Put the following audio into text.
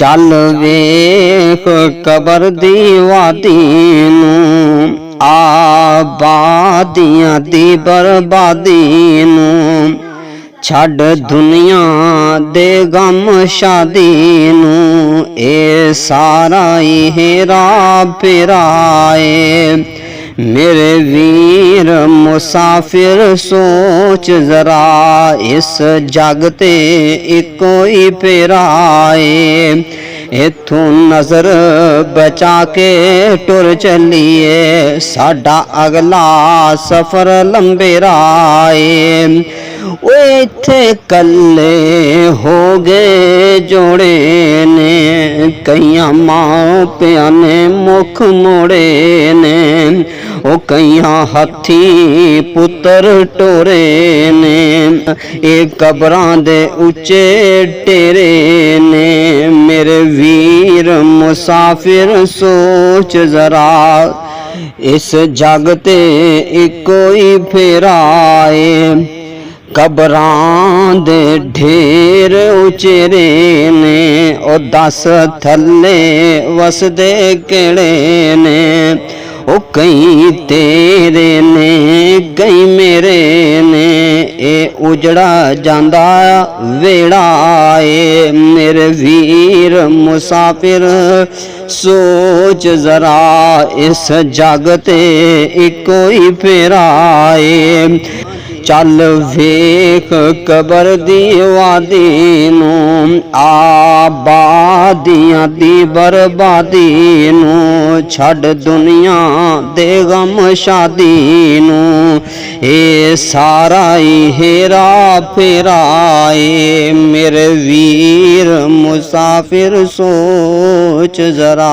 चल वेख कबर दी वादी नूं, आबादियां दी बर्बादी नूं, छड़ दुनिया दे गम शादी नूं, ए सारा ही हेरा फेराए। मेरे वीर मुसाफिर सोच जरा, इस जग ते इको ही फेराए। इथों नजर बचा के टुर चलिए, साडा अगला सफर लंबेरा है। इत्थे कल्ले हो गए जोड़े ने, कईयां मां पिया ने मुख मोड़े ने, ओ कईयां हथी पुत्र टोरे ने, ए कबरां दे उच्चे टेरे ने। मेरे वीर मुसाफिर सोच जरा, इस जग ते इको ही फेराए। कबरां दे ढेर उचेरे ने, ओ दस थल्ले वसदे केड़े ने, ओ कई तेरे ने कई मेरे ने, ए उजड़ा जांदा वेड़ा ए। मेरे वीर मुसाफिर सोच जरा, इस जग ते इको ही फेराए। चल वेख कबर दी वादी नूं, आबादियां दी बर्बादी नूं, छड़ दुनिया दे गम शादी नूं, ए सारा ही हेरा फेराए। मेरे वीर मुसाफिर सोच जरा।